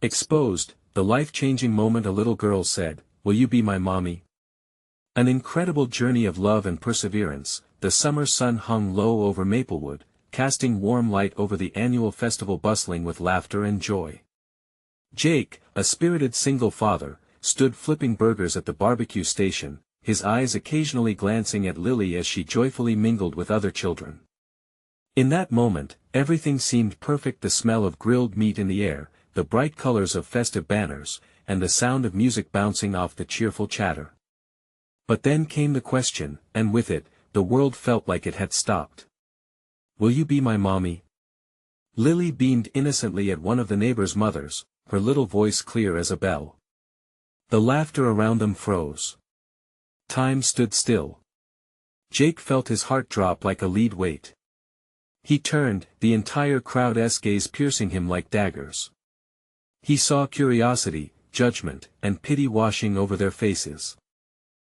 Exposed, the life-changing moment a little girl said, "Will you be my mommy?" An incredible journey of love and perseverance. The summer sun hung low over Maplewood, casting warm light over the annual festival bustling with laughter and joy. Jake, a spirited single father, stood flipping burgers at the barbecue station, his eyes occasionally glancing at Lily as she joyfully mingled with other children. In that moment, everything seemed perfect: the smell of grilled meat in the air, the bright colors of festive banners, and the sound of music bouncing off the cheerful chatter. But then came the question, and with it, the world felt like it had stopped. "Will you be my mommy?" Lily beamed innocently at one of the neighbor's mothers, her little voice clear as a bell. The laughter around them froze. Time stood still. Jake felt his heart drop like a lead weight. He turned, the entire crowd's gaze piercing him like daggers. He saw curiosity, judgment, and pity washing over their faces.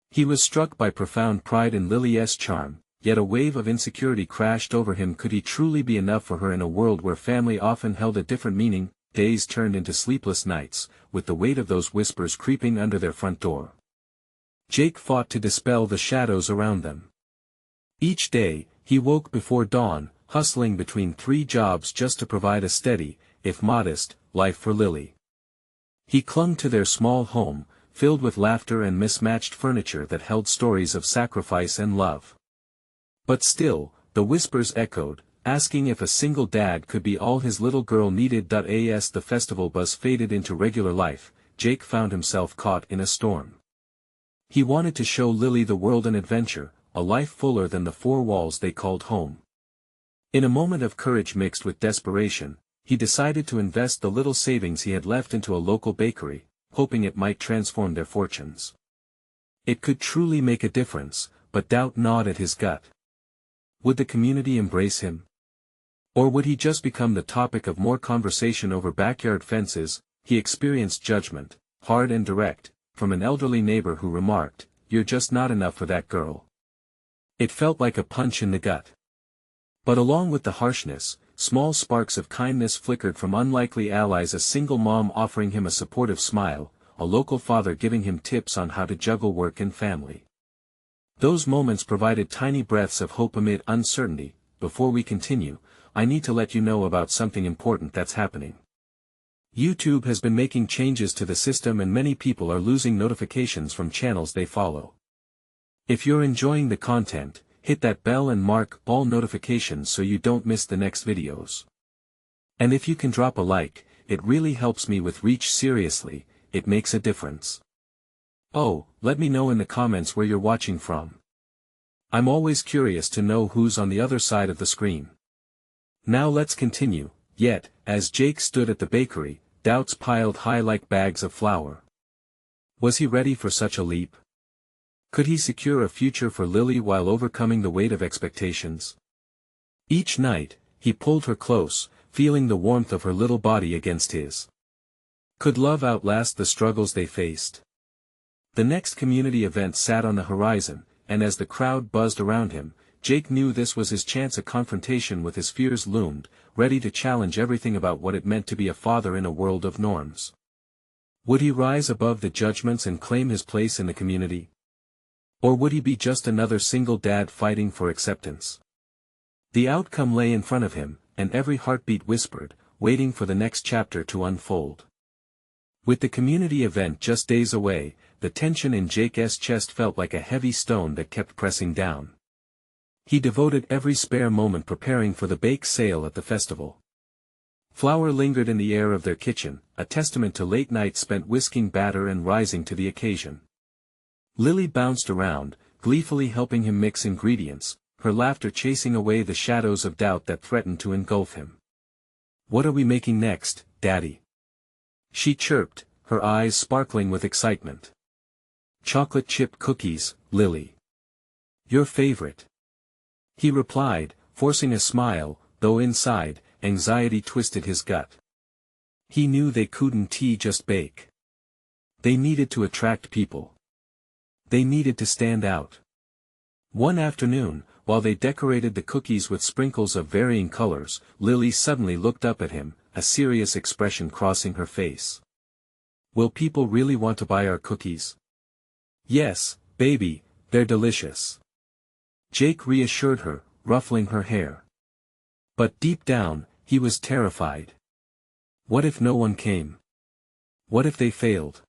He was struck by profound pride in Lily's charm, yet a wave of insecurity crashed over him. Could he truly be enough for her in a world where family often held a different meaning? Days turned into sleepless nights, with the weight of those whispers creeping under their front door. Jake fought to dispel the shadows around them. Each day, he woke before dawn, hustling between 3 jobs just to provide a steady, if modest, life for Lily. He clung to their small home, filled with laughter and mismatched furniture that held stories of sacrifice and love. But still, the whispers echoed, asking if a single dad could be all his little girl needed. As the festival buzz faded into regular life, Jake found himself caught in a storm. He wanted to show Lily the world, an adventure, a life fuller than the 4 walls they called home. In a moment of courage mixed with desperation, he decided to invest the little savings he had left into a local bakery, hoping it might transform their fortunes. It could truly make a difference, but doubt gnawed at his gut. Would the community embrace him? Or would he just become the topic of more conversation over backyard fences? He experienced judgment, hard and direct, from an elderly neighbor who remarked, "You're just not enough for that girl." It felt like a punch in the gut. But along with the harshness, small sparks of kindness flickered from unlikely allies: a single mom offering him a supportive smile, a local father giving him tips on how to juggle work and family. Those moments provided tiny breaths of hope amid uncertainty. Before we continue, I need to let you know about something important that's happening. YouTube has been making changes to the system and many people are losing notifications from channels they follow. If you're enjoying the content, hit that bell and mark all notifications so you don't miss the next videos. And if you can drop a like, it really helps me with reach. Seriously, it makes a difference. Oh, let me know in the comments where you're watching from. I'm always curious to know who's on the other side of the screen. Now let's continue. Yet, as Jake stood at the bakery, doubts piled high like bags of flour. Was he ready for such a leap? Could he secure a future for Lily while overcoming the weight of expectations? Each night, he pulled her close, feeling the warmth of her little body against his. Could love outlast the struggles they faced? The next community event sat on the horizon, and as the crowd buzzed around him, Jake knew this was his chance. A confrontation with his fears loomed, ready to challenge everything about what it meant to be a father in a world of norms. Would he rise above the judgments and claim his place in the community? Or would he be just another single dad fighting for acceptance? The outcome lay in front of him, and every heartbeat whispered, waiting for the next chapter to unfold. With the community event just days away, the tension in Jake's chest felt like a heavy stone that kept pressing down. He devoted every spare moment preparing for the bake sale at the festival. Flour lingered in the air of their kitchen, a testament to late nights spent whisking batter and rising to the occasion. Lily bounced around, gleefully helping him mix ingredients, her laughter chasing away the shadows of doubt that threatened to engulf him. "What are we making next, Daddy?" she chirped, her eyes sparkling with excitement. "Chocolate chip cookies, Lily. Your favorite." He replied, forcing a smile, though inside, anxiety twisted his gut. He knew they couldn't just bake. They needed to attract people. They needed to stand out. One afternoon, while they decorated the cookies with sprinkles of varying colors, Lily suddenly looked up at him, a serious expression crossing her face. Will people really want to buy our cookies? Yes, baby, they're delicious. Jake reassured her, ruffling her hair. But deep down, he was terrified. What if no one came? What if they failed?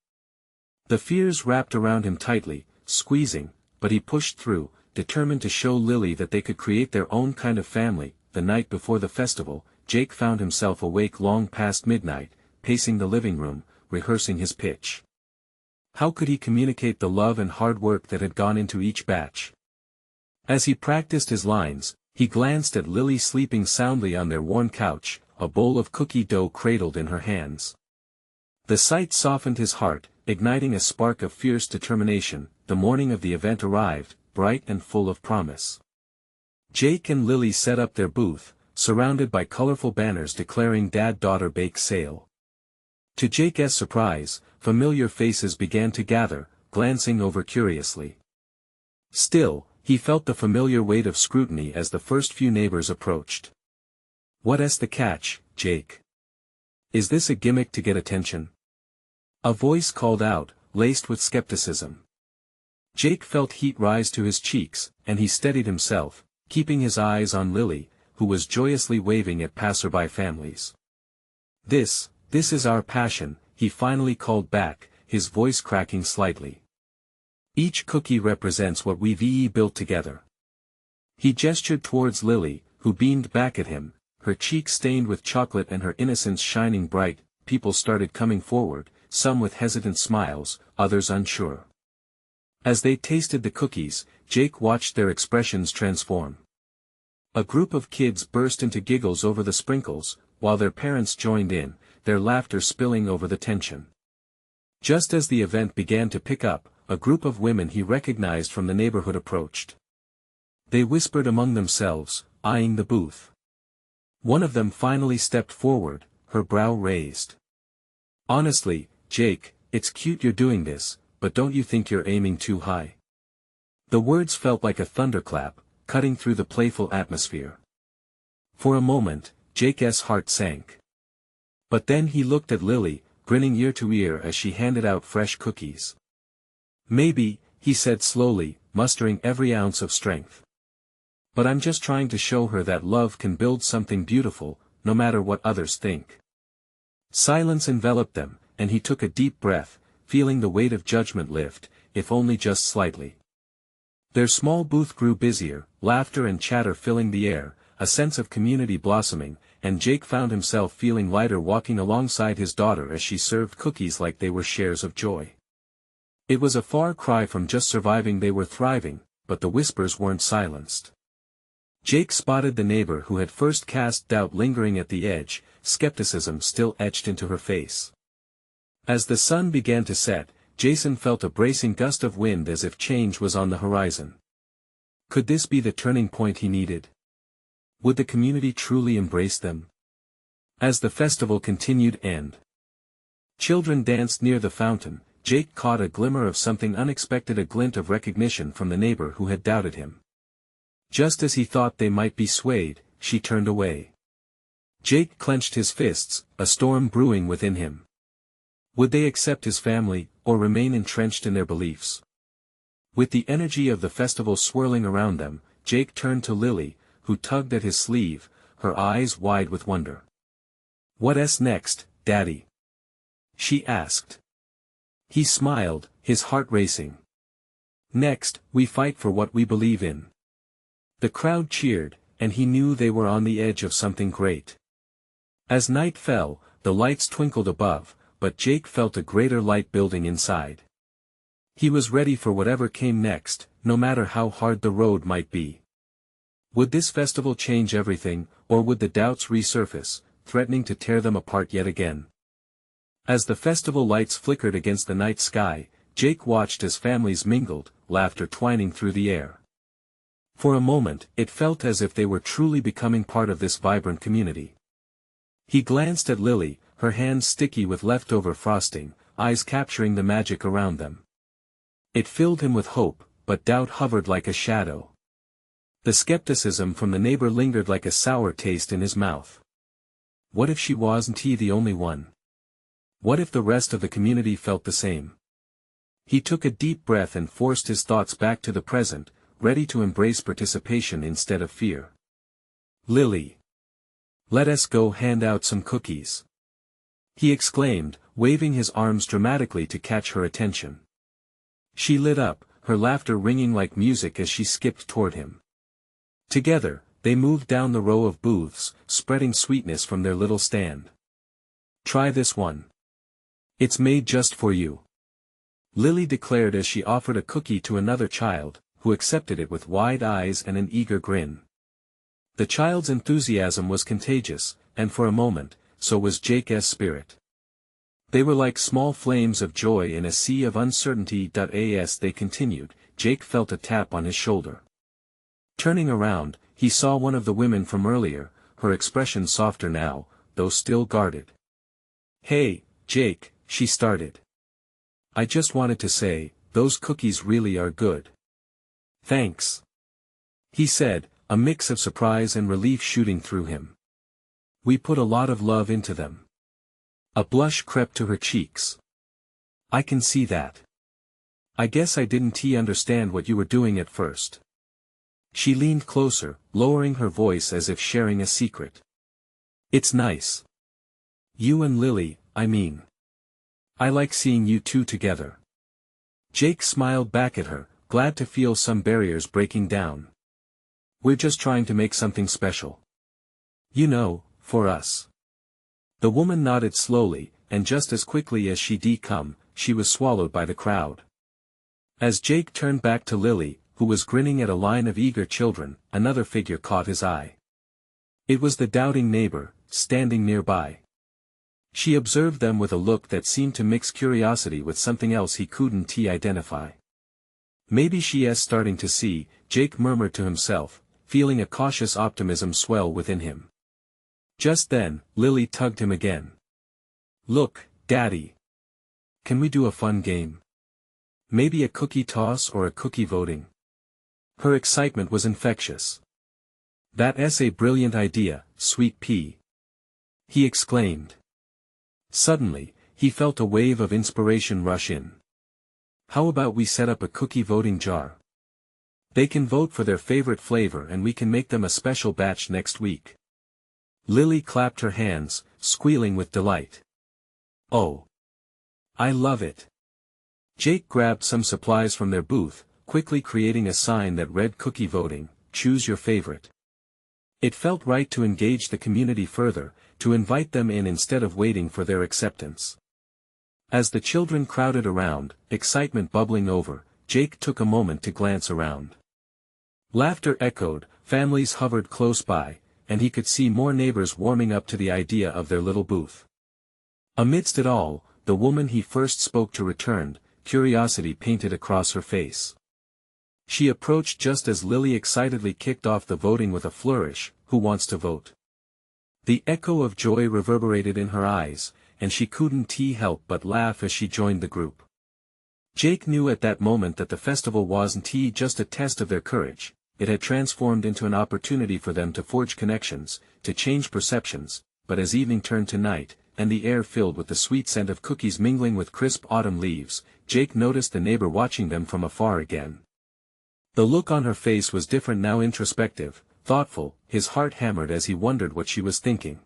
The fears wrapped around him tightly, squeezing, but he pushed through, determined to show Lily that they could create their own kind of family. The night before the festival, Jake found himself awake long past midnight, pacing the living room, rehearsing his pitch. How could he communicate the love and hard work that had gone into each batch? As he practiced his lines, he glanced at Lily sleeping soundly on their worn couch, a bowl of cookie dough cradled in her hands. The sight softened his heart, igniting a spark of fierce determination. The morning of the event arrived, bright and full of promise. Jake and Lily set up their booth, surrounded by colorful banners declaring Dad-Daughter Bake Sale. To Jake's surprise, familiar faces began to gather, glancing over curiously. Still, he felt the familiar weight of scrutiny as the first few neighbors approached. What's the catch, Jake? Is this a gimmick to get attention? A voice called out, laced with skepticism. Jake felt heat rise to his cheeks, and he steadied himself, keeping his eyes on Lily, who was joyously waving at passerby families. This is our passion, he finally called back, his voice cracking slightly. Each cookie represents what we've built together. He gestured towards Lily, who beamed back at him, her cheeks stained with chocolate and her innocence shining bright. People started coming forward, some with hesitant smiles, others unsure. As they tasted the cookies, Jake watched their expressions transform. A group of kids burst into giggles over the sprinkles, while their parents joined in, their laughter spilling over the tension. Just as the event began to pick up, a group of women he recognized from the neighborhood approached. They whispered among themselves, eyeing the booth. One of them finally stepped forward, her brow raised. Honestly, Jake, it's cute you're doing this, but don't you think you're aiming too high? The words felt like a thunderclap, cutting through the playful atmosphere. For a moment, Jake's heart sank. But then he looked at Lily, grinning ear to ear as she handed out fresh cookies. Maybe, he said slowly, mustering every ounce of strength. But I'm just trying to show her that love can build something beautiful, no matter what others think. Silence enveloped them, and he took a deep breath, feeling the weight of judgment lift, if only just slightly. Their small booth grew busier, laughter and chatter filling the air, a sense of community blossoming, and Jake found himself feeling lighter walking alongside his daughter as she served cookies like they were shares of joy. It was a far cry from just surviving, they were thriving, but the whispers weren't silenced. Jake spotted the neighbor who had first cast doubt lingering at the edge, skepticism still etched into her face. As the sun began to set, Jason felt a bracing gust of wind as if change was on the horizon. Could this be the turning point he needed? Would the community truly embrace them? As the festival continued and children danced near the fountain, Jake caught a glimmer of something unexpected, a glint of recognition from the neighbor who had doubted him. Just as he thought they might be swayed, she turned away. Jake clenched his fists, a storm brewing within him. Would they accept his family, or remain entrenched in their beliefs? With the energy of the festival swirling around them, Jake turned to Lily, who tugged at his sleeve, her eyes wide with wonder. "What's next, Daddy?" she asked. He smiled, his heart racing. "Next, we fight for what we believe in." The crowd cheered, and he knew they were on the edge of something great. As night fell, the lights twinkled above, but Jake felt a greater light building inside. He was ready for whatever came next, no matter how hard the road might be. Would this festival change everything, or would the doubts resurface, threatening to tear them apart yet again? As the festival lights flickered against the night sky, Jake watched as families mingled, laughter twining through the air. For a moment, it felt as if they were truly becoming part of this vibrant community. He glanced at Lily, her hands sticky with leftover frosting, eyes capturing the magic around them. It filled him with hope, but doubt hovered like a shadow. The skepticism from the neighbor lingered like a sour taste in his mouth. What if she wasn't the only one? What if the rest of the community felt the same? He took a deep breath and forced his thoughts back to the present, ready to embrace participation instead of fear. Lily. Let us go hand out some cookies. He exclaimed, waving his arms dramatically to catch her attention. She lit up, her laughter ringing like music as she skipped toward him. Together, they moved down the row of booths, spreading sweetness from their little stand. Try this one. It's made just for you. Lily declared as she offered a cookie to another child, who accepted it with wide eyes and an eager grin. The child's enthusiasm was contagious, and for a moment, so was Jake's spirit. They were like small flames of joy in a sea of uncertainty. As they continued, Jake felt a tap on his shoulder. Turning around, he saw one of the women from earlier, her expression softer now, though still guarded. Hey, Jake, she started. I just wanted to say, those cookies really are good. Thanks. He said, a mix of surprise and relief shooting through him. We put a lot of love into them. A blush crept to her cheeks. I can see that. I guess I didn't understand what you were doing at first. She leaned closer, lowering her voice as if sharing a secret. It's nice. You and Lily, I mean. I like seeing you two together. Jake smiled back at her, glad to feel some barriers breaking down. We're just trying to make something special. You know, for us. The woman nodded slowly, and just as quickly as she'd come, she was swallowed by the crowd. As Jake turned back to Lily, who was grinning at a line of eager children, another figure caught his eye. It was the doubting neighbor, standing nearby. She observed them with a look that seemed to mix curiosity with something else he couldn't identify. Maybe she's starting to see, Jake murmured to himself, feeling a cautious optimism swell within him. Just then, Lily tugged him again. Look, Daddy. Can we do a fun game? Maybe a cookie toss or a cookie voting? Her excitement was infectious. That's a brilliant idea, sweet pea. He exclaimed. Suddenly, he felt a wave of inspiration rush in. How about we set up a cookie voting jar? They can vote for their favorite flavor and we can make them a special batch next week. Lily clapped her hands, squealing with delight. Oh! I love it! Jake grabbed some supplies from their booth, quickly creating a sign that read cookie voting, choose your favorite. It felt right to engage the community further, to invite them in instead of waiting for their acceptance. As the children crowded around, excitement bubbling over, Jake took a moment to glance around. Laughter echoed, families hovered close by, and he could see more neighbors warming up to the idea of their little booth. Amidst it all, the woman he first spoke to returned, curiosity painted across her face. She approached just as Lily excitedly kicked off the voting with a flourish, who wants to vote? The echo of joy reverberated in her eyes, and she couldn't help but laugh as she joined the group. Jake knew at that moment that the festival wasn't just a test of their courage, it had transformed into an opportunity for them to forge connections, to change perceptions, but as evening turned to night, and the air filled with the sweet scent of cookies mingling with crisp autumn leaves, Jake noticed the neighbor watching them from afar again. The look on her face was different now, introspective, thoughtful, his heart hammered as he wondered what she was thinking.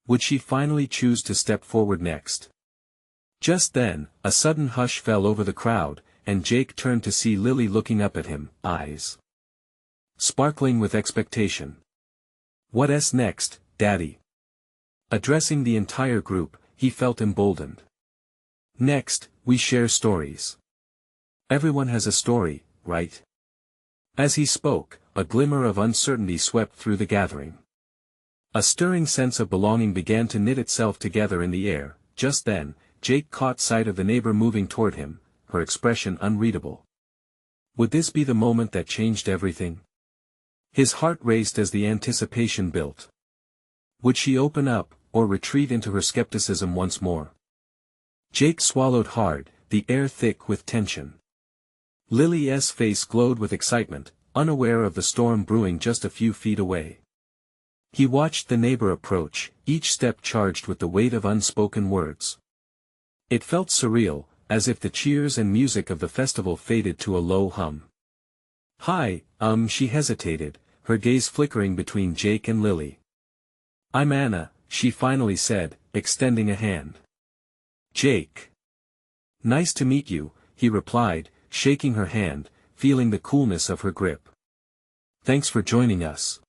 Would she finally choose to step forward next? Just then, a sudden hush fell over the crowd, and Jake turned to see Lily looking up at him, eyes sparkling with expectation. What's next, Daddy? Addressing the entire group, he felt emboldened. Next, we share stories. Everyone has a story, right? As he spoke, a glimmer of uncertainty swept through the gathering. A stirring sense of belonging began to knit itself together in the air. Just then, Jake caught sight of the neighbor moving toward him, her expression unreadable. Would this be the moment that changed everything? His heart raced as the anticipation built. Would she open up, or retreat into her skepticism once more? Jake swallowed hard, the air thick with tension. Lily's face glowed with excitement, unaware of the storm brewing just a few feet away. He watched the neighbor approach, each step charged with the weight of unspoken words. It felt surreal, as if the cheers and music of the festival faded to a low hum. "Hi, she hesitated, her gaze flickering between Jake and Lily. "I'm Anna," she finally said, extending a hand. "Jake." "Nice to meet you," he replied, shaking her hand, feeling the coolness of her grip. "Thanks for joining us."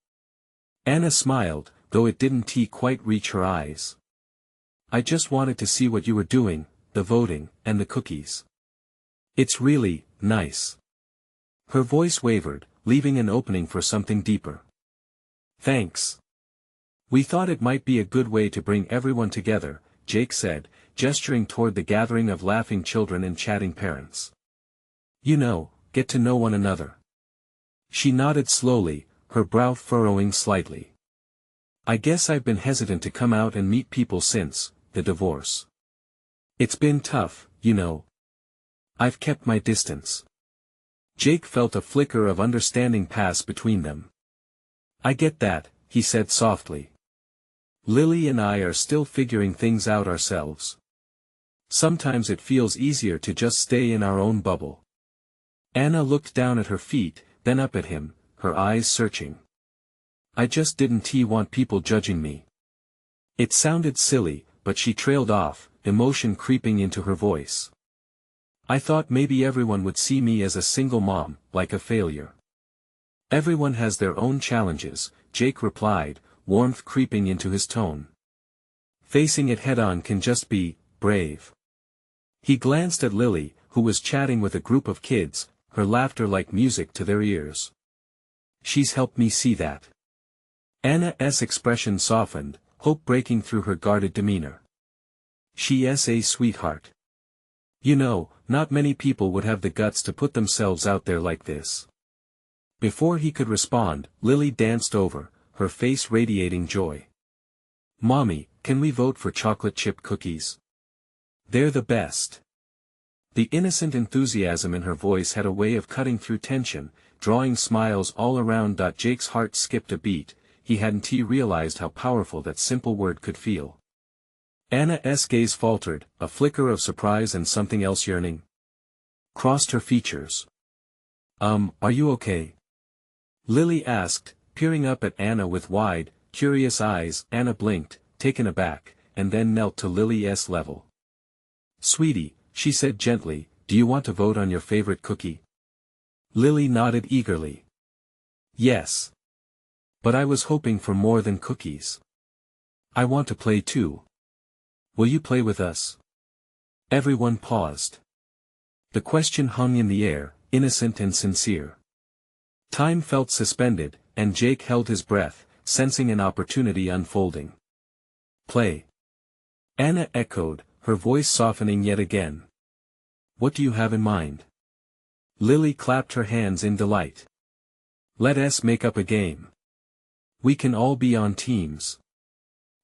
Anna smiled, though it didn't quite reach her eyes. "I just wanted to see what you were doing, the voting, and the cookies. It's really nice." Her voice wavered, leaving an opening for something deeper. "Thanks. We thought it might be a good way to bring everyone together," Jake said, gesturing toward the gathering of laughing children and chatting parents. "You know, get to know one another." She nodded slowly, her brow furrowing slightly. "I guess I've been hesitant to come out and meet people since the divorce. It's been tough, you know. I've kept my distance." Jake felt a flicker of understanding pass between them. "I get that," he said softly. "Lily and I are still figuring things out ourselves. Sometimes it feels easier to just stay in our own bubble." Anna looked down at her feet, then up at him, her eyes searching. "I just didn't want people judging me." It sounded silly, but she trailed off, emotion creeping into her voice. "I thought maybe everyone would see me as a single mom, like a failure." "Everyone has their own challenges," Jake replied, warmth creeping into his tone. "Facing it head-on can just be brave." He glanced at Lily, who was chatting with a group of kids, her laughter like music to their ears. "She's helped me see that." Anna's expression softened, hope breaking through her guarded demeanor. "She's a sweetheart. You know, not many people would have the guts to put themselves out there like this." Before he could respond, Lily danced over, her face radiating joy. "Mommy, can we vote for chocolate chip cookies? They're the best." The innocent enthusiasm in her voice had a way of cutting through tension, drawing smiles all around. Jake's heart skipped a beat, he hadn't realized how powerful that simple word could feel. Anna's gaze faltered, a flicker of surprise and something else yearning crossed her features. Are you okay?" Lily asked, peering up at Anna with wide, curious eyes. Anna blinked, taken aback, and then knelt to Lily's level. "Sweetie," she said gently, "do you want to vote on your favorite cookie?" Lily nodded eagerly. "Yes. But I was hoping for more than cookies. I want to play too. Will you play with us?" Everyone paused. The question hung in the air, innocent and sincere. Time felt suspended, and Jake held his breath, sensing an opportunity unfolding. "Play." Anna echoed, her voice softening yet again. "What do you have in mind?" Lily clapped her hands in delight. "Let us make up a game. We can all be on teams."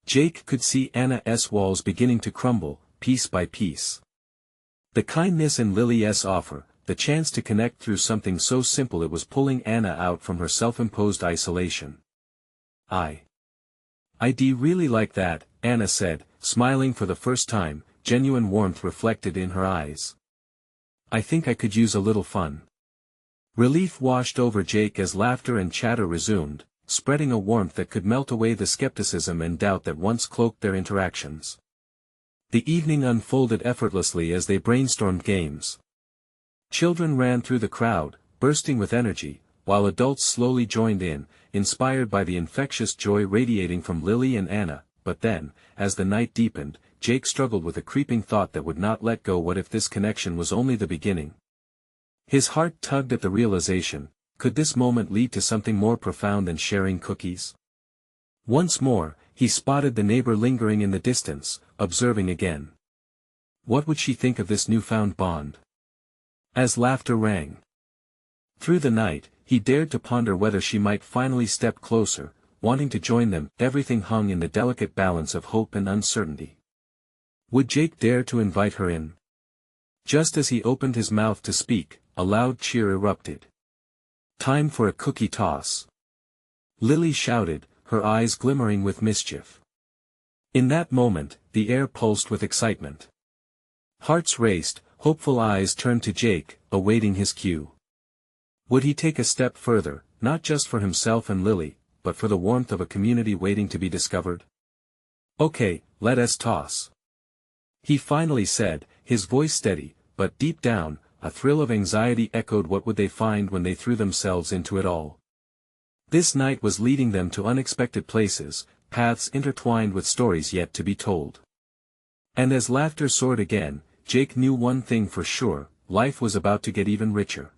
Jake could see Anna's walls beginning to crumble, piece by piece. The kindness in Lily's offer, the chance to connect through something so simple, it was pulling Anna out from her self-imposed isolation. I'd really like that," Anna said, smiling for the first time, genuine warmth reflected in her eyes. "I think I could use a little fun." Relief washed over Jake as laughter and chatter resumed, spreading a warmth that could melt away the skepticism and doubt that once cloaked their interactions. The evening unfolded effortlessly as they brainstormed games. Children ran through the crowd, bursting with energy, while adults slowly joined in, inspired by the infectious joy radiating from Lily and Anna. But then, as the night deepened, Jake struggled with a creeping thought that would not let go. What if this connection was only the beginning? His heart tugged at the realization, could this moment lead to something more profound than sharing cookies? Once more, he spotted the neighbor lingering in the distance, observing again. What would she think of this newfound bond? As laughter rang through the night, he dared to ponder whether she might finally step closer, wanting to join them. Everything hung in the delicate balance of hope and uncertainty. Would Jake dare to invite her in? Just as he opened his mouth to speak, a loud cheer erupted. "Time for a cookie toss!" Lily shouted, her eyes glimmering with mischief. In that moment, the air pulsed with excitement. Hearts raced, hopeful eyes turned to Jake, awaiting his cue. Would he take a step further, not just for himself and Lily, but for the warmth of a community waiting to be discovered? "Okay, let us toss," he finally said, his voice steady, but deep down, a thrill of anxiety echoed what would they find when they threw themselves into it all. This night was leading them to unexpected places, paths intertwined with stories yet to be told. And as laughter soared again, Jake knew one thing for sure: life was about to get even richer.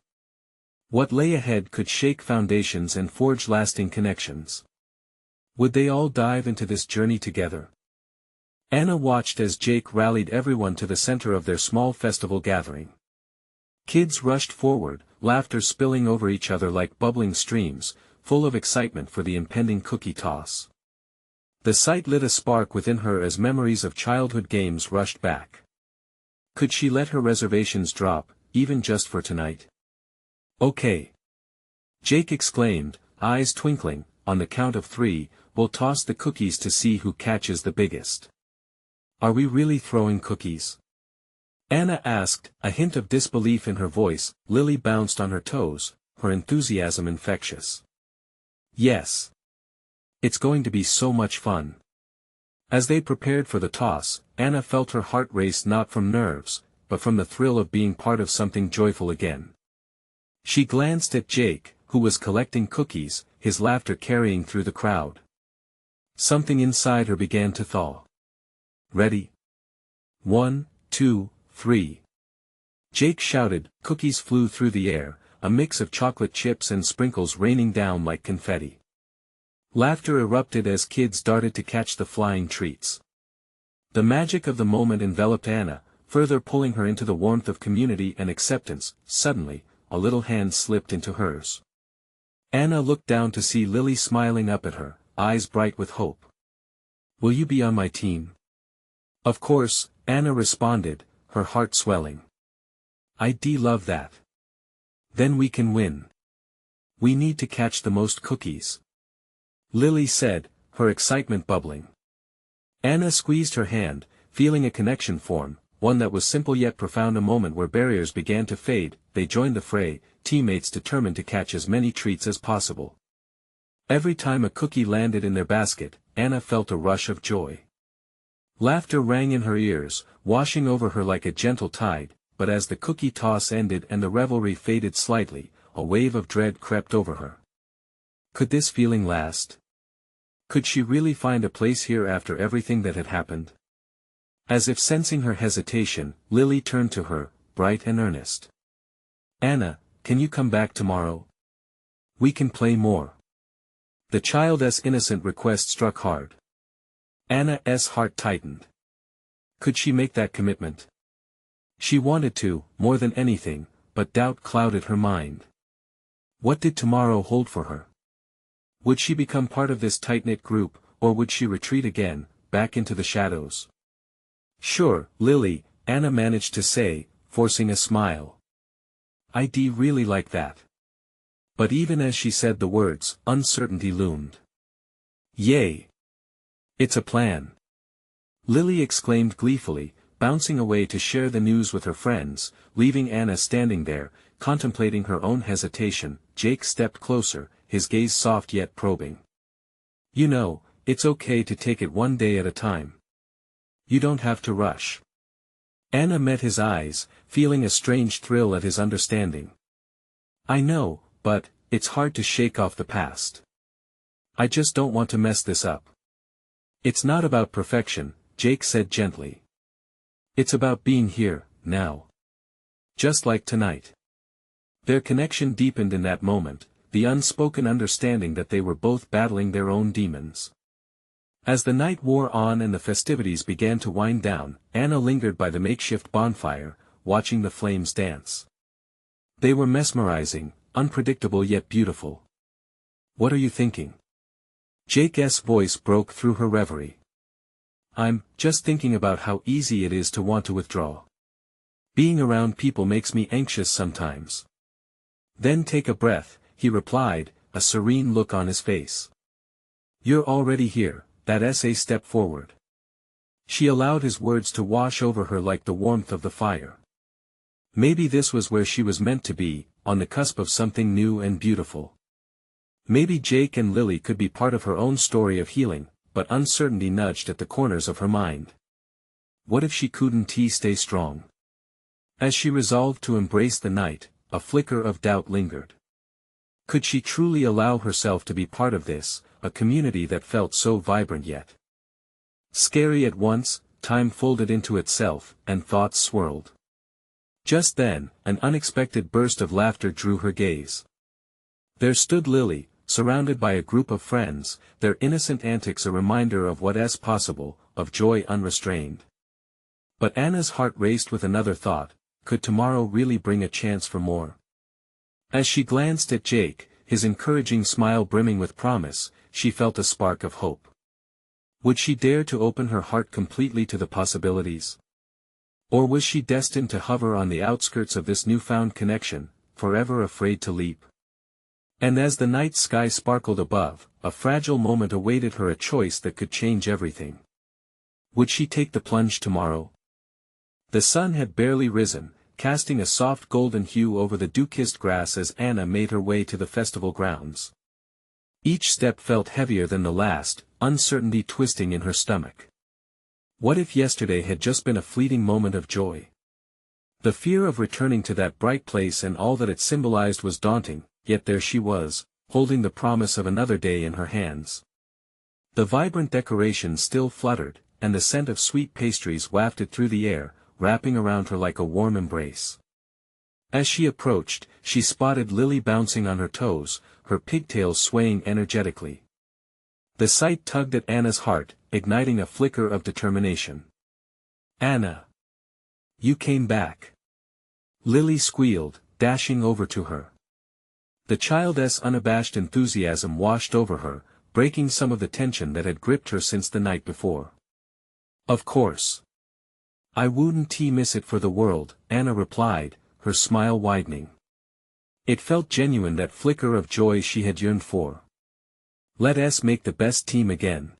What lay ahead could shake foundations and forge lasting connections. Would they all dive into this journey together? Anna watched as Jake rallied everyone to the center of their small festival gathering. Kids rushed forward, laughter spilling over each other like bubbling streams, full of excitement for the impending cookie toss. The sight lit a spark within her as memories of childhood games rushed back. Could she let her reservations drop, even just for tonight? "Okay," Jake exclaimed, eyes twinkling. "On the count of 3, we'll toss the cookies to see who catches the biggest." "Are we really throwing cookies?" Anna asked, a hint of disbelief in her voice. Lily bounced on her toes, her enthusiasm infectious. "Yes. It's going to be so much fun." As they prepared for the toss, Anna felt her heart race not from nerves, but from the thrill of being part of something joyful again. She glanced at Jake, who was collecting cookies, his laughter carrying through the crowd. Something inside her began to thaw. "Ready? 1, 2, 3. Jake shouted. Cookies flew through the air, a mix of chocolate chips and sprinkles raining down like confetti. Laughter erupted as kids darted to catch the flying treats. The magic of the moment enveloped Anna, further pulling her into the warmth of community and acceptance. Suddenly, a little hand slipped into hers. Anna looked down to see Lily smiling up at her, eyes bright with hope. "Will you be on my team?" "Of course," Anna responded, her heart swelling. "I'd love that. Then we can win. We need to catch the most cookies," Lily said, her excitement bubbling. Anna squeezed her hand, feeling a connection form, one that was simple yet profound, a moment where barriers began to fade. They joined the fray, teammates determined to catch as many treats as possible. Every time a cookie landed in their basket, Anna felt a rush of joy. Laughter rang in her ears, washing over her like a gentle tide, but as the cookie toss ended and the revelry faded slightly, a wave of dread crept over her. Could this feeling last? Could she really find a place here after everything that had happened? As if sensing her hesitation, Lily turned to her, bright and earnest. "Anna, can you come back tomorrow? We can play more." The child's innocent request struck hard. Anna's heart tightened. Could she make that commitment? She wanted to, more than anything, but doubt clouded her mind. What did tomorrow hold for her? Would she become part of this tight-knit group, or would she retreat again, back into the shadows? "Sure, Lily," Anna managed to say, forcing a smile. "I'd really like that." But even as she said the words, uncertainty loomed. "Yay! It's a plan!" Lily exclaimed gleefully, bouncing away to share the news with her friends, leaving Anna standing there, contemplating her own hesitation. Jake stepped closer, his gaze soft yet probing. "You know, it's okay to take it one day at a time. You don't have to rush." Anna met his eyes, feeling a strange thrill at his understanding. "I know, but it's hard to shake off the past. I just don't want to mess this up." "It's not about perfection," Jake said gently. "It's about being here, now. Just like tonight." Their connection deepened in that moment, the unspoken understanding that they were both battling their own demons. As the night wore on and the festivities began to wind down, Anna lingered by the makeshift bonfire, watching the flames dance. They were mesmerizing, unpredictable yet beautiful. "What are you thinking?" Jake's voice broke through her reverie. "I'm just thinking about how easy it is to want to withdraw. Being around people makes me anxious sometimes." "Then take a breath," he replied, a serene look on his face. You're already here, that essay stepped forward. She allowed his words to wash over her like the warmth of the fire. Maybe this was where she was meant to be, on the cusp of something new and beautiful. Maybe Jake and Lily could be part of her own story of healing, but uncertainty nudged at the corners of her mind. What if she couldn't stay strong? As she resolved to embrace the night, a flicker of doubt lingered. Could she truly allow herself to be part of this, a community that felt so vibrant yet scary at once? Time folded into itself, and thoughts swirled. Just then, an unexpected burst of laughter drew her gaze. There stood Lily, surrounded by a group of friends, their innocent antics a reminder of what's possible, of joy unrestrained. But Anna's heart raced with another thought: could tomorrow really bring a chance for more? As she glanced at Jake, his encouraging smile brimming with promise, she felt a spark of hope. Would she dare to open her heart completely to the possibilities? Or was she destined to hover on the outskirts of this newfound connection, forever afraid to leap? And as the night sky sparkled above, a fragile moment awaited her, a choice that could change everything. Would she take the plunge tomorrow? The sun had barely risen, casting a soft golden hue over the dew-kissed grass as Anna made her way to the festival grounds. Each step felt heavier than the last, uncertainty twisting in her stomach. What if yesterday had just been a fleeting moment of joy? The fear of returning to that bright place and all that it symbolized was daunting, yet there she was, holding the promise of another day in her hands. The vibrant decorations still fluttered, and the scent of sweet pastries wafted through the air, wrapping around her like a warm embrace. As she approached, she spotted Lily bouncing on her toes, her pigtails swaying energetically. The sight tugged at Anna's heart, igniting a flicker of determination. "Anna! You came back!" Lily squealed, dashing over to her. The child's unabashed enthusiasm washed over her, breaking some of the tension that had gripped her since the night before. "Of course. I wouldn't miss it for the world," Anna replied, her smile widening. It felt genuine, that flicker of joy she had yearned for. "Let's make the best team again."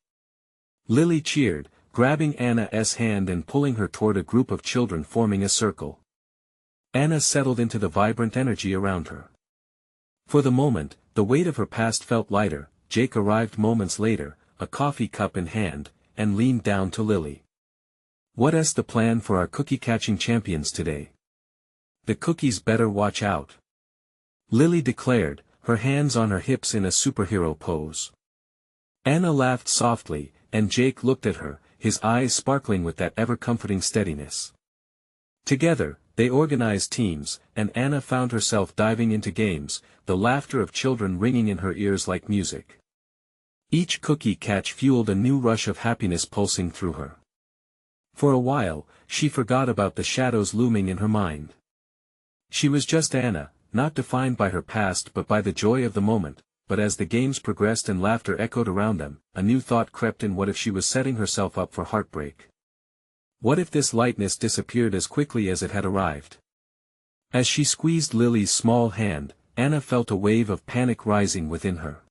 Lily cheered, grabbing Anna's hand and pulling her toward a group of children forming a circle. Anna settled into the vibrant energy around her. For the moment, the weight of her past felt lighter. Jake arrived moments later, a coffee cup in hand, and leaned down to Lily. "What's the plan for our cookie-catching champions today?" "The cookies better watch out," Lily declared, her hands on her hips in a superhero pose. Anna laughed softly, and Jake looked at her, his eyes sparkling with that ever-comforting steadiness. Together, they organized teams, and Anna found herself diving into games, the laughter of children ringing in her ears like music. Each cookie catch fueled a new rush of happiness pulsing through her. For a while, she forgot about the shadows looming in her mind. She was just Anna, not defined by her past but by the joy of the moment. But as the games progressed and laughter echoed around them, a new thought crept in: what if she was setting herself up for heartbreak? What if this lightness disappeared as quickly as it had arrived? As she squeezed Lily's small hand, Anna felt a wave of panic rising within her.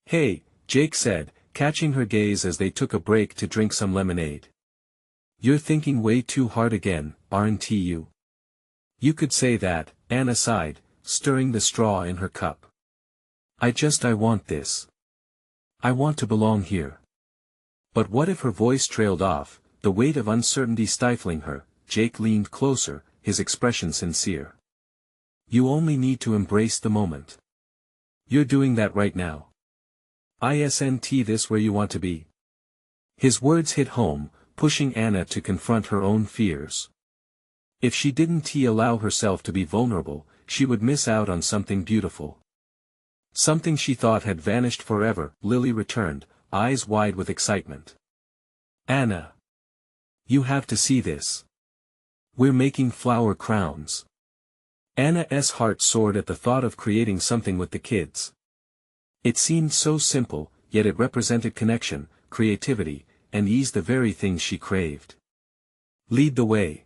"Hey," Jake said, catching her gaze as they took a break to drink some lemonade. "You're thinking way too hard again, aren't you?" "You could say that," Anna sighed, stirring the straw in her cup. I want this. I want to belong here." But what if her voice trailed off, the weight of uncertainty stifling her? Jake leaned closer, his expression sincere. "You only need to embrace the moment. You're doing that right now. Isn't this where you want to be?" His words hit home, pushing Anna to confront her own fears. If she didn't allow herself to be vulnerable, she would miss out on something beautiful. Something she thought had vanished forever. Lily returned, eyes wide with excitement. "Anna! You have to see this. We're making flower crowns." Anna's heart soared at the thought of creating something with the kids. It seemed so simple, yet it represented connection, creativity, and ease, the very things she craved. "Lead the way,"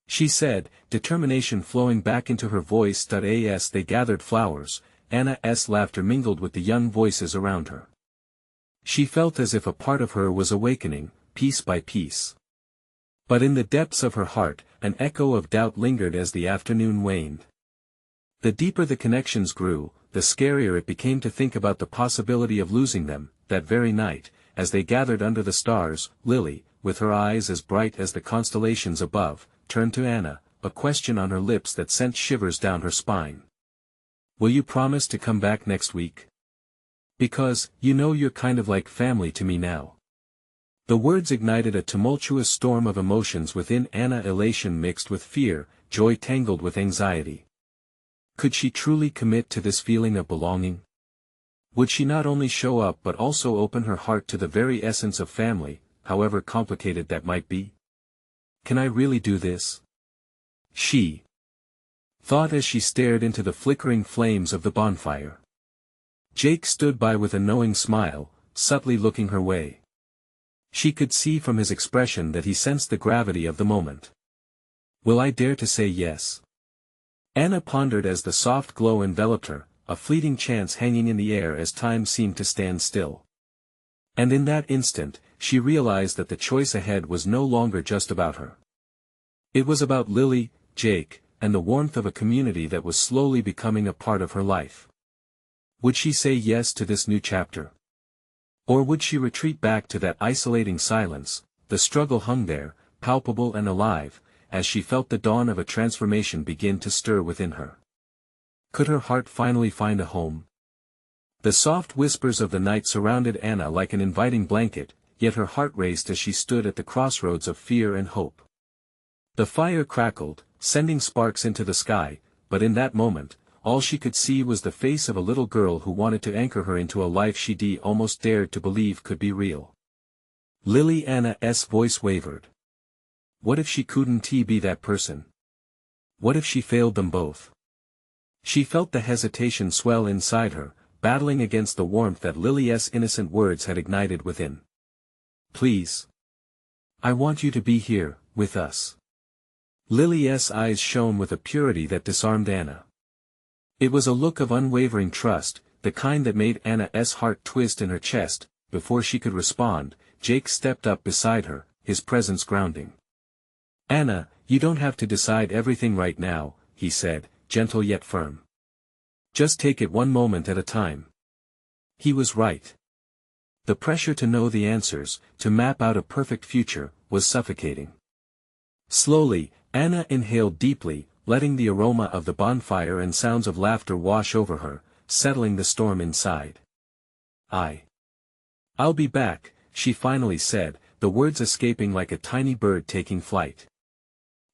she said, determination flowing back into her voice. As they gathered flowers, Anna's laughter mingled with the young voices around her. She felt as if a part of her was awakening, piece by piece. But in the depths of her heart, an echo of doubt lingered as the afternoon waned. The deeper the connections grew, the scarier it became to think about the possibility of losing them. That very night, as they gathered under the stars, Lily, with her eyes as bright as the constellations above, turned to Anna, a question on her lips that sent shivers down her spine. "Will you promise to come back next week? Because, you know, you're kind of like family to me now." The words ignited a tumultuous storm of emotions within Anna, elation mixed with fear, joy tangled with anxiety. Could she truly commit to this feeling of belonging? Would she not only show up but also open her heart to the very essence of family, however complicated that might be? Can I really do this? She thought as she stared into the flickering flames of the bonfire. Jake stood by with a knowing smile, subtly looking her way. She could see from his expression that he sensed the gravity of the moment. "Will I dare to say yes?" Anna pondered as the soft glow enveloped her, a fleeting chance hanging in the air as time seemed to stand still. And in that instant, she realized that the choice ahead was no longer just about her. It was about Lily, Jake, and the warmth of a community that was slowly becoming a part of her life. Would she say yes to this new chapter? Or would she retreat back to that isolating silence? The struggle hung there, palpable and alive, as she felt the dawn of a transformation begin to stir within her. Could her heart finally find a home? The soft whispers of the night surrounded Anna like an inviting blanket, yet her heart raced as she stood at the crossroads of fear and hope. The fire crackled, sending sparks into the sky, but in that moment, all she could see was the face of a little girl who wanted to anchor her into a life she almost dared to believe could be real. Lily. Anna's voice wavered. What if she couldn't be that person? What if she failed them both? She felt the hesitation swell inside her, battling against the warmth that Lily's innocent words had ignited within. "Please. I want you to be here, with us." Lily's eyes shone with a purity that disarmed Anna. It was a look of unwavering trust, the kind that made Anna's heart twist in her chest. Before she could respond, Jake stepped up beside her, his presence grounding. "Anna, you don't have to decide everything right now," he said, gentle yet firm. "Just take it one moment at a time." He was right. The pressure to know the answers, to map out a perfect future, was suffocating. Slowly, Anna inhaled deeply, letting the aroma of the bonfire and sounds of laughter wash over her, settling the storm inside. "I'll be back," she finally said, the words escaping like a tiny bird taking flight.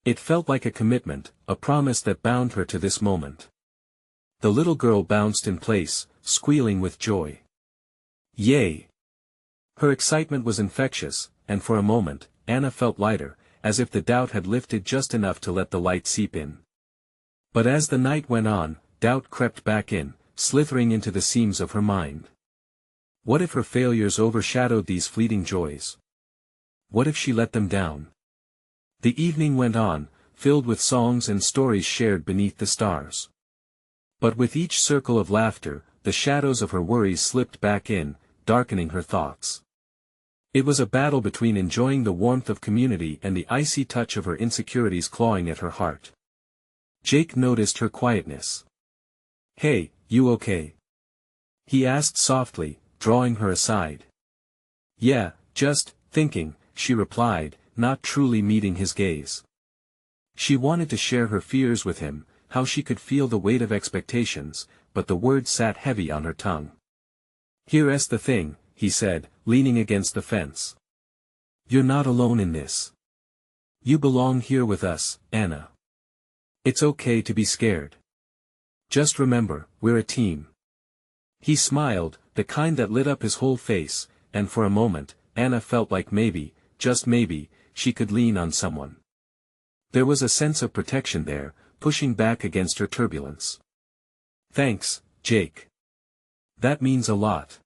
It felt like a commitment, a promise that bound her to this moment. The little girl bounced in place, squealing with joy. Yay! Her excitement was infectious, and for a moment, Anna felt lighter, as if the doubt had lifted just enough to let the light seep in. But as the night went on, doubt crept back in, slithering into the seams of her mind. What if her failures overshadowed these fleeting joys? What if she let them down? The evening went on, filled with songs and stories shared beneath the stars. But with each circle of laughter, the shadows of her worries slipped back in, darkening her thoughts. It was a battle between enjoying the warmth of community and the icy touch of her insecurities clawing at her heart. Jake noticed her quietness. "Hey, you okay?" he asked softly, drawing her aside. "Yeah, just thinking," she replied, not truly meeting his gaze. She wanted to share her fears with him, how she could feel the weight of expectations, but the words sat heavy on her tongue. "Here's the thing," he said, leaning against the fence. "You're not alone in this. You belong here with us, Anna. It's okay to be scared. Just remember, we're a team." He smiled, the kind that lit up his whole face, and for a moment, Anna felt like maybe, just maybe, she could lean on someone. There was a sense of protection there, pushing back against her turbulence. "Thanks, Jake. That means a lot."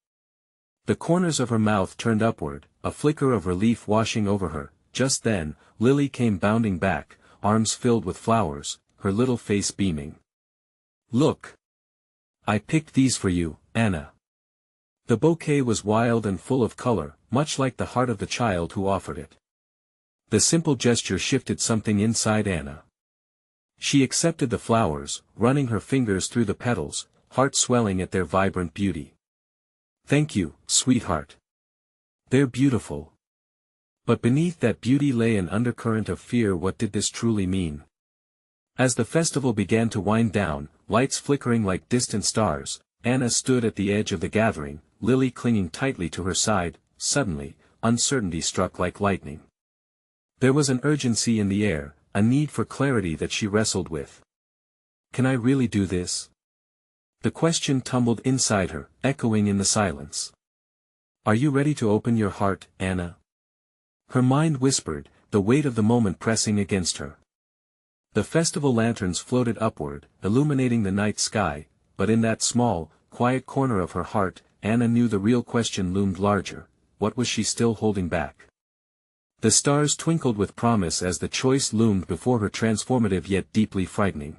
The corners of her mouth turned upward, a flicker of relief washing over her. Just then, Lily came bounding back, arms filled with flowers, her little face beaming. "Look! I picked these for you, Anna." The bouquet was wild and full of color, much like the heart of the child who offered it. The simple gesture shifted something inside Anna. She accepted the flowers, running her fingers through the petals, heart swelling at their vibrant beauty. "Thank you, sweetheart. They're beautiful." But beneath that beauty lay an undercurrent of fear. What did this truly mean? As the festival began to wind down, lights flickering like distant stars, Anna stood at the edge of the gathering, Lily clinging tightly to her side. Suddenly, uncertainty struck like lightning. There was an urgency in the air, a need for clarity that she wrestled with. Can I really do this? The question tumbled inside her, echoing in the silence. Are you ready to open your heart, Anna? Her mind whispered, the weight of the moment pressing against her. The festival lanterns floated upward, illuminating the night sky, but in that small, quiet corner of her heart, Anna knew the real question loomed larger. What was she still holding back? The stars twinkled with promise as the choice loomed before her, transformative yet deeply frightening.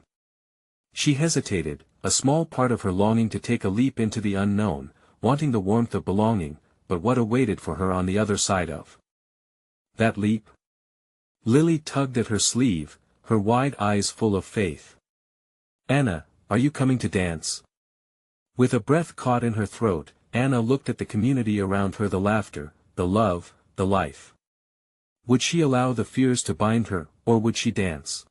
She hesitated, a small part of her longing to take a leap into the unknown, wanting the warmth of belonging, but what awaited for her on the other side of that leap? Lily tugged at her sleeve, her wide eyes full of faith. "Anna, are you coming to dance?" With a breath caught in her throat, Anna looked at the community around her, the laughter, the love, the life. Would she allow the fears to bind her, or would she dance?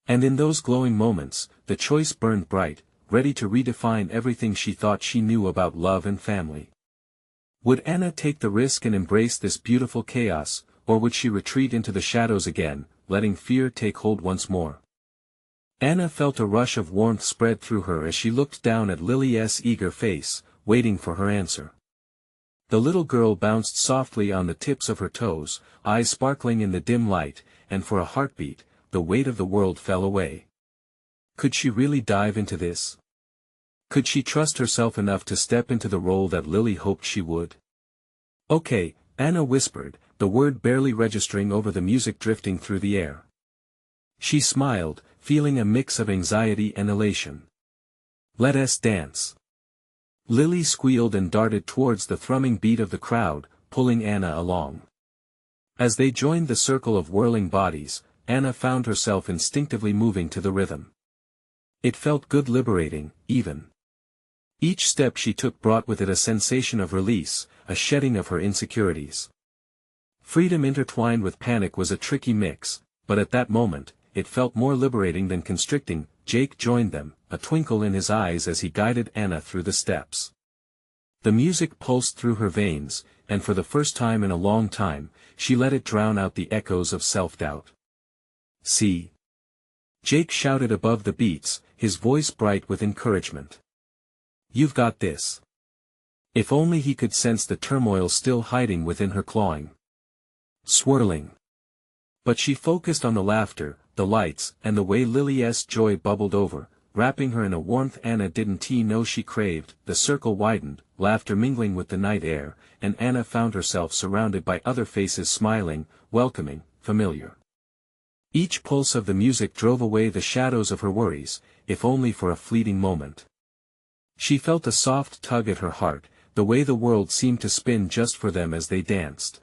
And in those glowing moments, the choice burned bright, ready to redefine everything she thought she knew about love and family. Would Anna take the risk and embrace this beautiful chaos, or would she retreat into the shadows again, letting fear take hold once more? Anna felt a rush of warmth spread through her as she looked down at Lily's eager face, waiting for her answer. The little girl bounced softly on the tips of her toes, eyes sparkling in the dim light, and for a heartbeat, the weight of the world fell away. Could she really dive into this? Could she trust herself enough to step into the role that Lily hoped she would? "Okay," Anna whispered, the word barely registering over the music drifting through the air. She smiled, feeling a mix of anxiety and elation. "Let us dance." Lily squealed and darted towards the thrumming beat of the crowd, pulling Anna along. As they joined the circle of whirling bodies, Anna found herself instinctively moving to the rhythm. It felt good, liberating, even. Each step she took brought with it a sensation of release, a shedding of her insecurities. Freedom intertwined with panic was a tricky mix, but at that moment, it felt more liberating than constricting. Jake joined them, a twinkle in his eyes as he guided Anna through the steps. The music pulsed through her veins, and for the first time in a long time, she let it drown out the echoes of self-doubt. "See!" Jake shouted above the beats, his voice bright with encouragement. "You've got this." If only he could sense the turmoil still hiding within her, clawing, swirling. But she focused on the laughter, the lights, and the way Lily's joy bubbled over, wrapping her in a warmth Anna didn't know she craved. The circle widened, laughter mingling with the night air, and Anna found herself surrounded by other faces smiling, welcoming, familiar. Each pulse of the music drove away the shadows of her worries, if only for a fleeting moment. She felt a soft tug at her heart, the way the world seemed to spin just for them as they danced.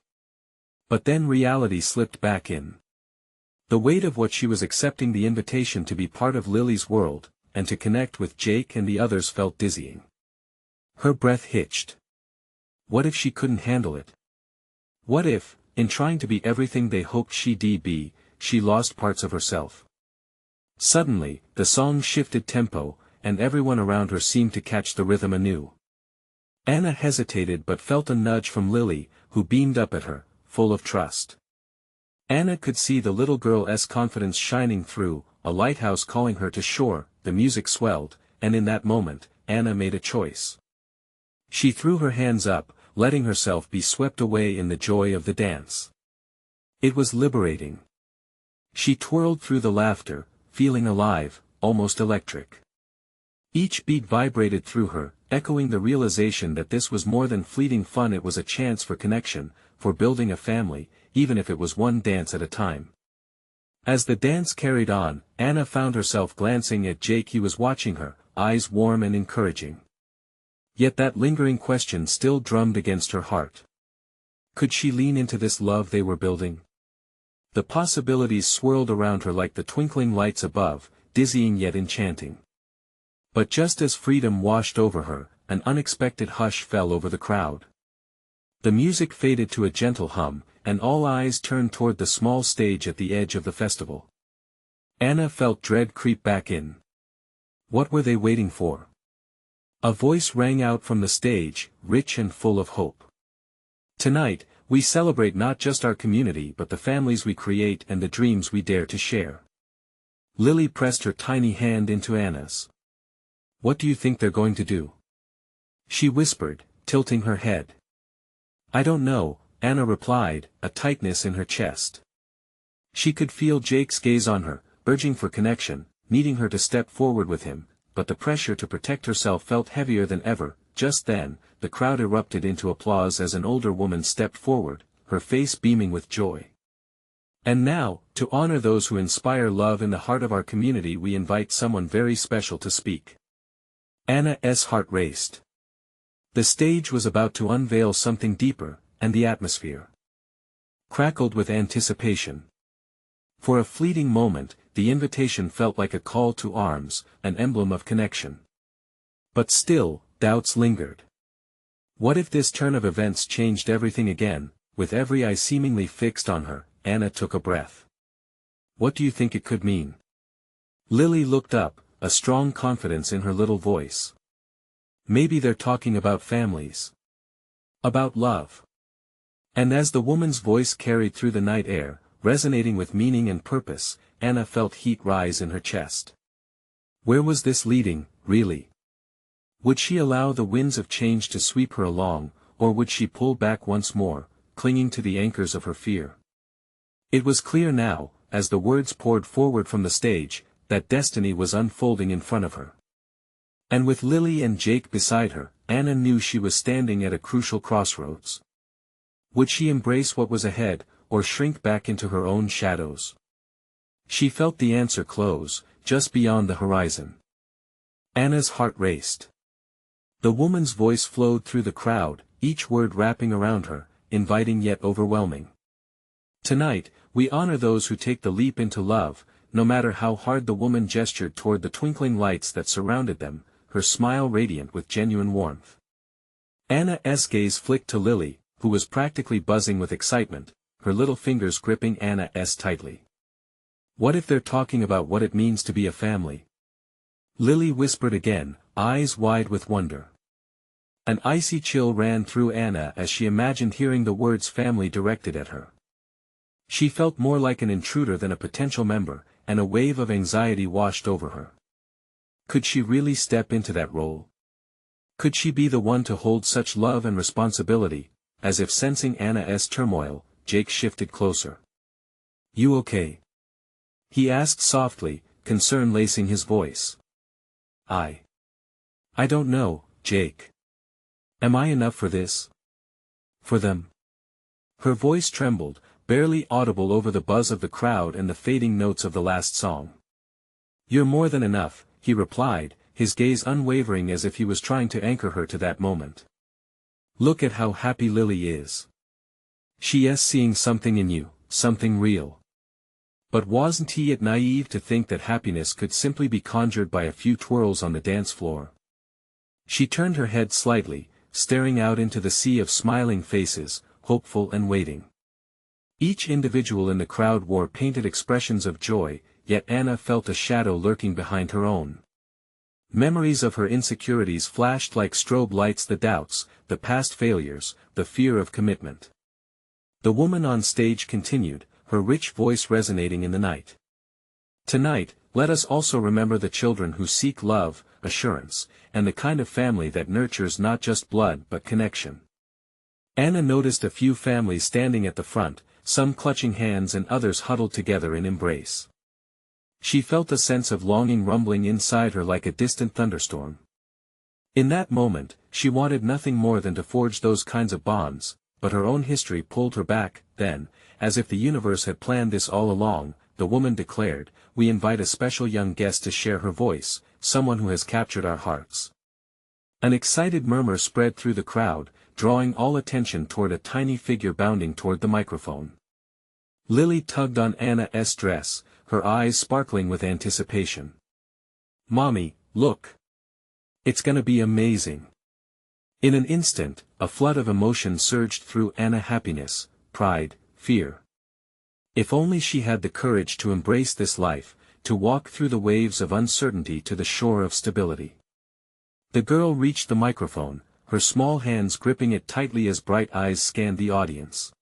But then reality slipped back in. The weight of what she was accepting, the invitation to be part of Lily's world, and to connect with Jake and the others, felt dizzying. Her breath hitched. What if she couldn't handle it? What if, in trying to be everything they hoped she'd be, she lost parts of herself? Suddenly, the song shifted tempo, and everyone around her seemed to catch the rhythm anew. Anna hesitated but felt a nudge from Lily, who beamed up at her, full of trust. Anna could see the little girl's confidence shining through, a lighthouse calling her to shore. The music swelled, and in that moment, Anna made a choice. She threw her hands up, letting herself be swept away in the joy of the dance. It was liberating. She twirled through the laughter, feeling alive, almost electric. Each beat vibrated through her, echoing the realization that this was more than fleeting fun. It was a chance for connection, for building a family, even if it was one dance at a time. As the dance carried on, Anna found herself glancing at Jake. He was watching her, eyes warm and encouraging. Yet that lingering question still drummed against her heart. Could she lean into this love they were building? The possibilities swirled around her like the twinkling lights above, dizzying yet enchanting. But just as freedom washed over her, an unexpected hush fell over the crowd. The music faded to a gentle hum, and all eyes turned toward the small stage at the edge of the festival. Anna felt dread creep back in. What were they waiting for? A voice rang out from the stage, rich and full of hope. Tonight, we celebrate not just our community but the families we create and the dreams we dare to share. Lily pressed her tiny hand into Anna's. What do you think they're going to do? She whispered, tilting her head. I don't know, Anna replied, a tightness in her chest. She could feel Jake's gaze on her, urging for connection, needing her to step forward with him, but the pressure to protect herself felt heavier than ever. Just then, the crowd erupted into applause as an older woman stepped forward, her face beaming with joy. And now, to honor those who inspire love in the heart of our community, we invite someone very special to speak. Anna's heart raced. The stage was about to unveil something deeper, and the atmosphere crackled with anticipation. For a fleeting moment, the invitation felt like a call to arms, an emblem of connection. But still, doubts lingered. What if this turn of events changed everything again? With every eye seemingly fixed on her, Anna took a breath. What do you think it could mean? Lily looked up, a strong confidence in her little voice. Maybe they're talking about families. About love. And as the woman's voice carried through the night air, resonating with meaning and purpose, Anna felt heat rise in her chest. Where was this leading, really? Would she allow the winds of change to sweep her along, or would she pull back once more, clinging to the anchors of her fear? It was clear now, as the words poured forward from the stage, that destiny was unfolding in front of her. And with Lily and Jake beside her, Anna knew she was standing at a crucial crossroads. Would she embrace what was ahead, or shrink back into her own shadows? She felt the answer close, just beyond the horizon. Anna's heart raced. The woman's voice flowed through the crowd, each word wrapping around her, inviting yet overwhelming. Tonight, we honor those who take the leap into love. No matter how hard the woman gestured toward the twinkling lights that surrounded them, her smile radiant with genuine warmth. Anna's gaze flicked to Lily, who was practically buzzing with excitement, her little fingers gripping Anna's tightly. What if they're talking about what it means to be a family? Lily whispered again, eyes wide with wonder. An icy chill ran through Anna as she imagined hearing the words family directed at her. She felt more like an intruder than a potential member, and a wave of anxiety washed over her. Could she really step into that role? Could she be the one to hold such love and responsibility? As if sensing Anna's turmoil, Jake shifted closer. You okay? He asked softly, concern lacing his voice. I don't know, Jake. Am I enough for this? For them? Her voice trembled, barely audible over the buzz of the crowd and the fading notes of the last song. You're more than enough, he replied, his gaze unwavering as if he was trying to anchor her to that moment. Look at how happy Lily is. She's seeing something in you, something real. But wasn't he yet naive to think that happiness could simply be conjured by a few twirls on the dance floor? She turned her head slightly, staring out into the sea of smiling faces, hopeful and waiting. Each individual in the crowd wore painted expressions of joy, yet Anna felt a shadow lurking behind her own. Memories of her insecurities flashed like strobe lights, the doubts, the past failures, the fear of commitment. The woman on stage continued, her rich voice resonating in the night. Tonight, let us also remember the children who seek love, assurance, and the kind of family that nurtures not just blood but connection. Anna noticed a few families standing at the front, some clutching hands and others huddled together in embrace. She felt a sense of longing rumbling inside her like a distant thunderstorm. In that moment, she wanted nothing more than to forge those kinds of bonds, but her own history pulled her back. Then, as if the universe had planned this all along, the woman declared, we invite a special young guest to share her voice, someone who has captured our hearts. An excited murmur spread through the crowd, drawing all attention toward a tiny figure bounding toward the microphone. Lily tugged on Anna's dress, her eyes sparkling with anticipation. "Mommy, look! It's gonna be amazing!" In an instant, a flood of emotion surged through Anna's happiness, pride, fear. If only she had the courage to embrace this life, to walk through the waves of uncertainty to the shore of stability. The girl reached the microphone, her small hands gripping it tightly as bright eyes scanned the audience.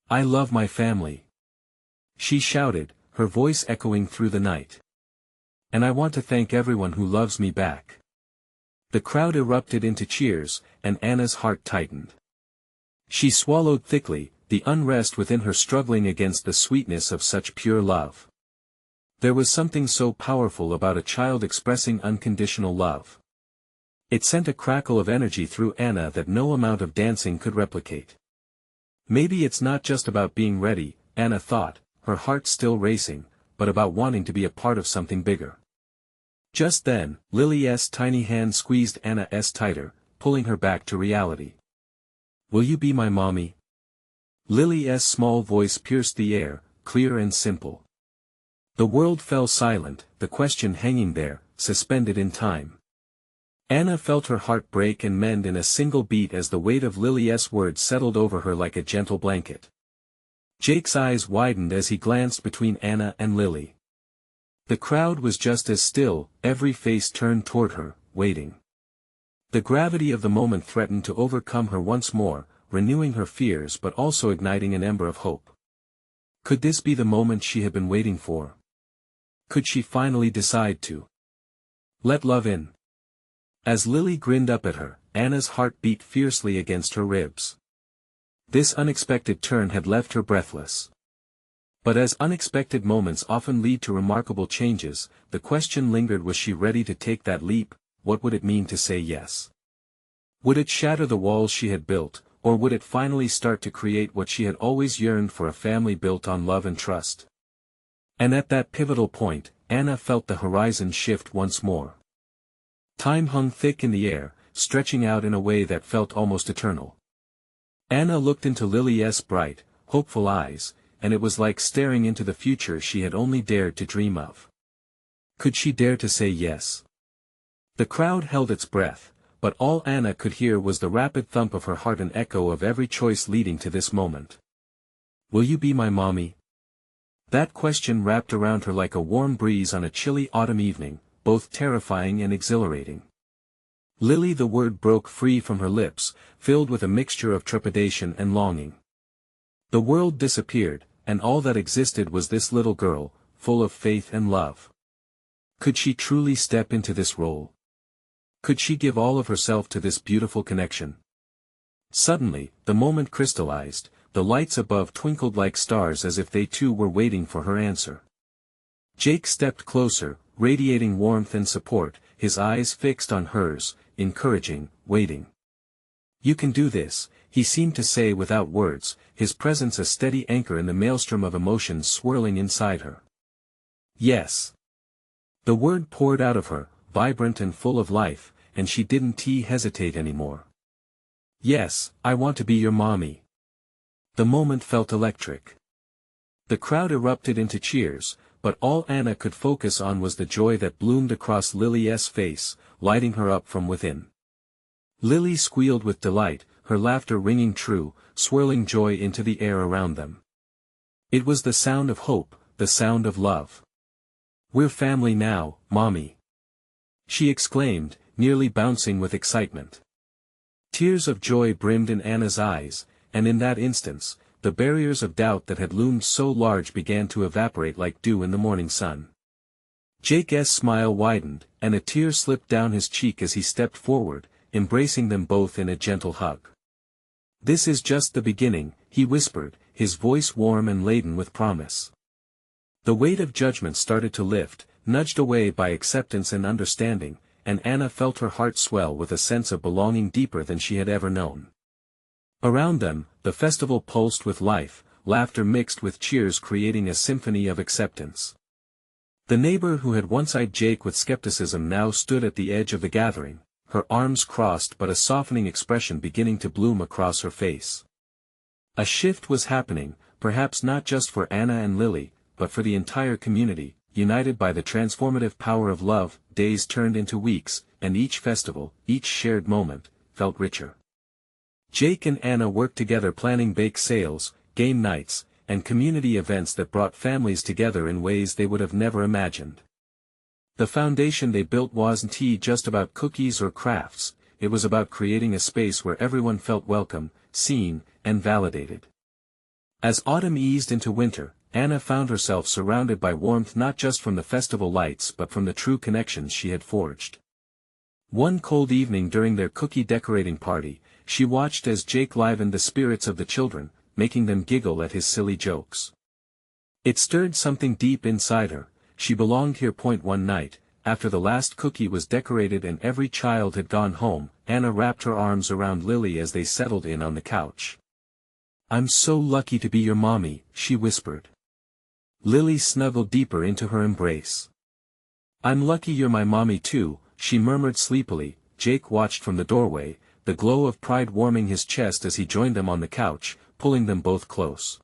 "I love my family," she shouted, her voice echoing through the night. "And I want to thank everyone who loves me back." The crowd erupted into cheers, and Anna's heart tightened. She swallowed thickly, the unrest within her struggling against the sweetness of such pure love. There was something so powerful about a child expressing unconditional love. It sent a crackle of energy through Anna that no amount of dancing could replicate. Maybe it's not just about being ready, Anna thought, her heart still racing, but about wanting to be a part of something bigger. Just then, Lily's tiny hand squeezed Anna's tighter, pulling her back to reality. "Will you be my mommy?" Lily's small voice pierced the air, clear and simple. The world fell silent, the question hanging there, suspended in time. Anna felt her heart break and mend in a single beat as the weight of Lily's words settled over her like a gentle blanket. Jake's eyes widened as he glanced between Anna and Lily. The crowd was just as still, every face turned toward her, waiting. The gravity of the moment threatened to overcome her once more, renewing her fears but also igniting an ember of hope. Could this be the moment she had been waiting for? Could she finally decide to let love in? As Lily grinned up at her, Anna's heart beat fiercely against her ribs. This unexpected turn had left her breathless. But as unexpected moments often lead to remarkable changes, the question lingered: was she ready to take that leap? What would it mean to say yes? Would it shatter the walls she had built, or would it finally start to create what she had always yearned for, a family built on love and trust? And at that pivotal point, Anna felt the horizon shift once more. Time hung thick in the air, stretching out in a way that felt almost eternal. Anna looked into Lily's bright, hopeful eyes, and it was like staring into the future she had only dared to dream of. Could she dare to say yes? The crowd held its breath, but all Anna could hear was the rapid thump of her heart, an echo of every choice leading to this moment. "Will you be my mommy?" That question wrapped around her like a warm breeze on a chilly autumn evening, both terrifying and exhilarating. Lily, the word broke free from her lips, filled with a mixture of trepidation and longing. The world disappeared, and all that existed was this little girl, full of faith and love. Could she truly step into this role? Could she give all of herself to this beautiful connection? Suddenly, the moment crystallized, the lights above twinkled like stars as if they too were waiting for her answer. Jake stepped closer, radiating warmth and support, his eyes fixed on hers, encouraging, waiting. "You can do this," he seemed to say without words, his presence a steady anchor in the maelstrom of emotions swirling inside her. "Yes." The word poured out of her, vibrant and full of life, and she didn't hesitate anymore. "Yes, I want to be your mommy." The moment felt electric. The crowd erupted into cheers, but all Anna could focus on was the joy that bloomed across Lily's face, lighting her up from within. Lily squealed with delight, her laughter ringing true, swirling joy into the air around them. It was the sound of hope, the sound of love. "We're family now, Mommy!" she exclaimed, nearly bouncing with excitement. Tears of joy brimmed in Anna's eyes, and in that instant, the barriers of doubt that had loomed so large began to evaporate like dew in the morning sun. Jake's smile widened, and a tear slipped down his cheek as he stepped forward, embracing them both in a gentle hug. "This is just the beginning," he whispered, his voice warm and laden with promise. The weight of judgment started to lift, nudged away by acceptance and understanding, and Anna felt her heart swell with a sense of belonging deeper than she had ever known. Around them, the festival pulsed with life, laughter mixed with cheers, creating a symphony of acceptance. The neighbor who had once eyed Jake with skepticism now stood at the edge of the gathering, her arms crossed but a softening expression beginning to bloom across her face. A shift was happening, perhaps not just for Anna and Lily, but for the entire community, united by the transformative power of love. Days turned into weeks, and each festival, each shared moment, felt richer. Jake and Anna worked together planning bake sales, game nights, and community events that brought families together in ways they would have never imagined. The foundation they built wasn't just about cookies or crafts, it was about creating a space where everyone felt welcome, seen, and validated. As autumn eased into winter, Anna found herself surrounded by warmth not just from the festival lights but from the true connections she had forged. One cold evening during their cookie decorating party, she watched as Jake livened the spirits of the children, making them giggle at his silly jokes. It stirred something deep inside her. She belonged here. One night, after the last cookie was decorated and every child had gone home, Anna wrapped her arms around Lily as they settled in on the couch. "I'm so lucky to be your mommy," she whispered. Lily snuggled deeper into her embrace. "I'm lucky you're my mommy too," she murmured sleepily. Jake watched from the doorway, the glow of pride warming his chest as he joined them on the couch, pulling them both close.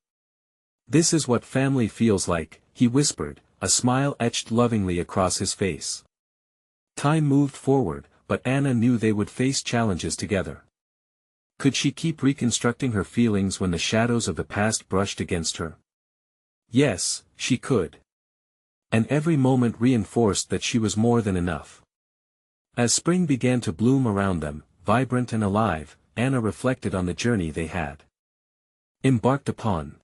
"This is what family feels like," he whispered, a smile etched lovingly across his face. Time moved forward, but Anna knew they would face challenges together. Could she keep reconstructing her feelings when the shadows of the past brushed against her? Yes, she could. And every moment reinforced that she was more than enough. As spring began to bloom around them, vibrant and alive, Anna reflected on the journey they had embarked upon.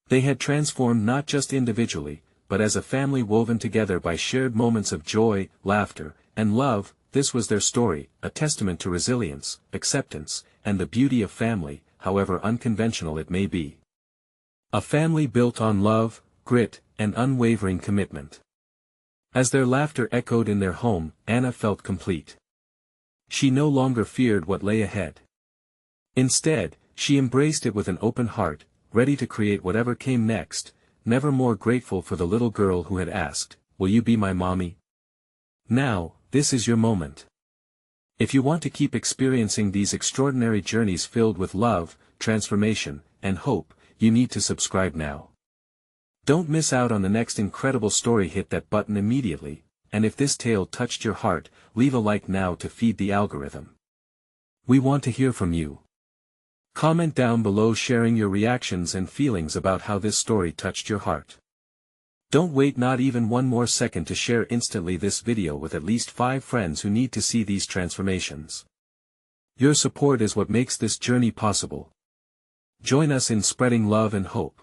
They had transformed not just individually, but as a family woven together by shared moments of joy, laughter, and love. This was their story, a testament to resilience, acceptance, and the beauty of family, however unconventional it may be. A family built on love, grit, and unwavering commitment. As their laughter echoed in their home, Anna felt complete. She no longer feared what lay ahead. Instead, she embraced it with an open heart, ready to create whatever came next, never more grateful for the little girl who had asked, "Will you be my mommy?" Now, this is your moment. If you want to keep experiencing these extraordinary journeys filled with love, transformation, and hope, you need to subscribe now. Don't miss out on the next incredible story. Hit that button immediately, and if this tale touched your heart, leave a like now to feed the algorithm. We want to hear from you. Comment down below sharing your reactions and feelings about how this story touched your heart. Don't wait not even one more second to share instantly this video with at least 5 friends who need to see these transformations. Your support is what makes this journey possible. Join us in spreading love and hope.